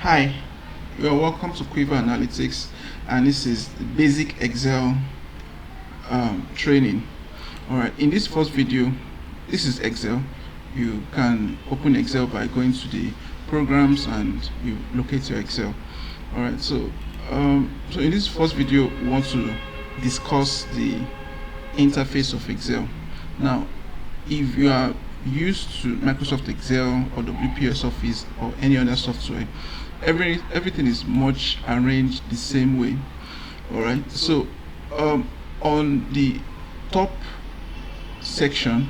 Hi, you are welcome to Quiver Analytics, and this is the basic Excel training. Alright, in this first video, this is Excel. You can open Excel by going to the programs and you locate your Excel. Alright, so in this first video, we want to discuss the interface of Excel. Now, if you are used to Microsoft Excel or WPS Office or any other software, everything is much arranged the same way. All right, so on the top section,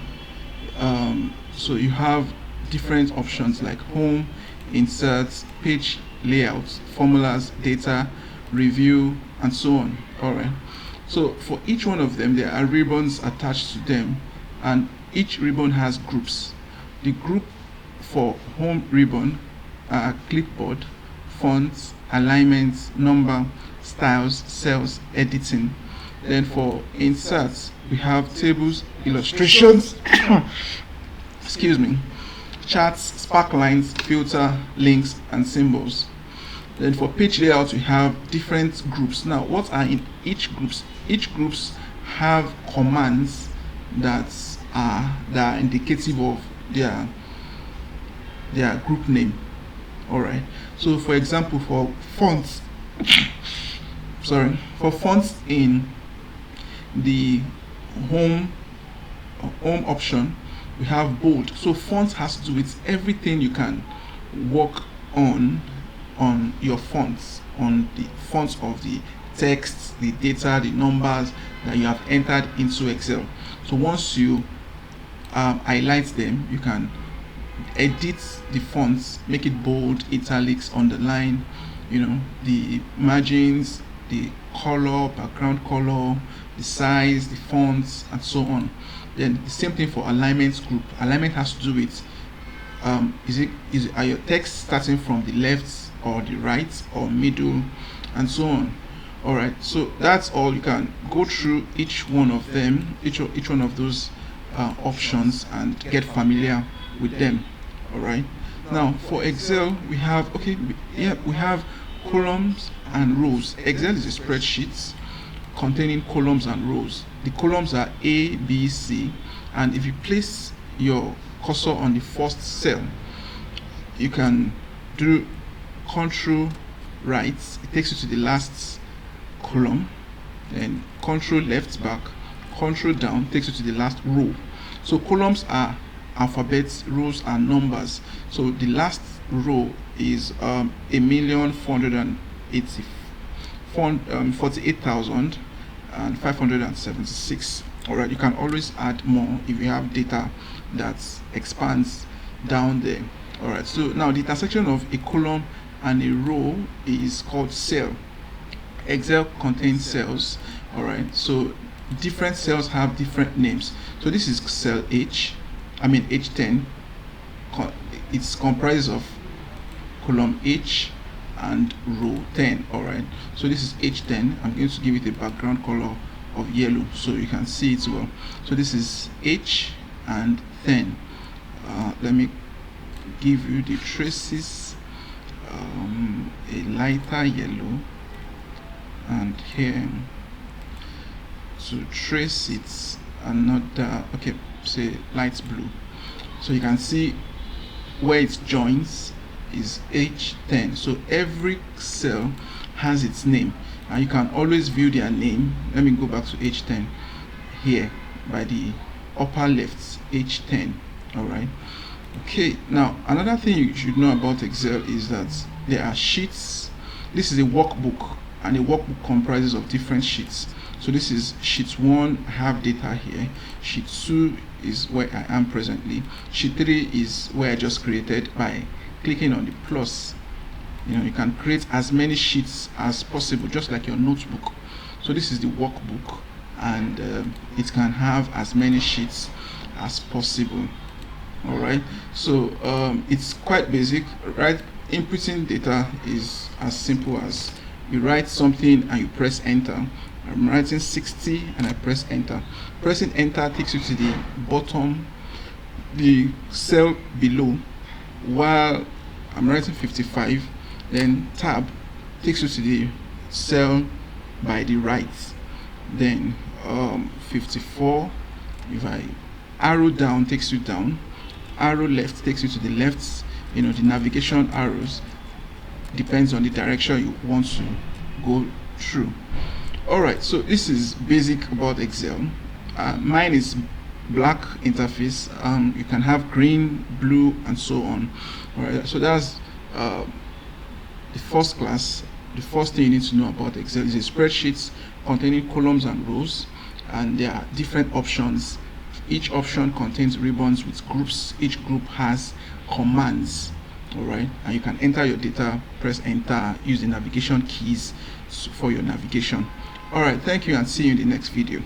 so you have different options like home, insert, page layouts, formulas, data, review, and so on. All right, so for each one of them there are ribbons attached to them, and each ribbon has groups. The group for home ribbon are clipboard, fonts, alignments, number, styles, cells, editing. Then for inserts, we have tables, illustrations, excuse me, charts, spark lines, filter, links, and symbols. Then for page layout, we have different groups. Now, what are in each groups? Each groups have commands that are indicative of their group name. All right, so for example, for fonts for fonts in the home option, we have bold. So fonts has to do with everything you can work on your fonts, on the fonts of the text, the data, the numbers that you have entered into Excel. So once you highlight them, you can edit the fonts, make it bold, italics, underline, the margins, the color, background color, the size, the fonts, and so on. Then the same thing for alignment group. Alignment has to do with are your text starting from the left or the right or middle, and so on. All right, so that's all. You can go through each one of them, each one of those options, and get familiar with them. All right, now for Excel we have we have columns and rows. Excel is a spreadsheet containing columns and rows. The columns are A, B, C, and if you place your cursor on the first cell, you can do Control right, it takes you to the last column, then Control left back, Control down takes you to the last row. So columns are alphabets, rows are numbers. So the last row is 1,448,576. All right, you can always add more if you have data that expands down there. All right, so now the intersection of a column and a row is called cell. Excel contains cells. All right, so different cells have different names. So this is cell H10. It's comprised of column H and row 10. All right, so this is H10. I'm going to give it a background color of yellow so you can see it well. So this is H and 10. Let me give you the traces. A lighter yellow, and here to trace it another, say light blue, so you can see where it joins is H10. So every cell has its name, and you can always view their name. Let me go back to H10 here by the upper left, H10. all right. Okay, now another thing you should know about Excel is that there are sheets. This is a workbook, and a workbook comprises of different sheets. So this is sheet 1, I have data here. Sheet 2 is where I am presently. Sheet 3 is where I just created by clicking on the plus. You can create as many sheets as possible, just like your notebook. So this is the workbook, and it can have as many sheets as possible. All right, so it's quite basic, right? Inputting data is as simple as you write something and you press enter. I'm writing 60 and I press enter. Pressing enter takes you to the bottom, the cell below, while I'm writing 55 Then tab takes you to the cell by the right. Then 54, if I arrow down, takes you down. Arrow left takes you to the left. The navigation arrows depends on the direction you want to go through. Alright, so this is basic about Excel. Mine is black interface. You can have green, blue, and so on. Alright, so that's the first class. The first thing you need to know about Excel is a spreadsheet containing columns and rows, and there are different options. Each option contains ribbons with groups. Each group has commands. Alright, and you can enter your data, press enter, use the navigation keys for your navigation. Alright, thank you, and see you in the next video.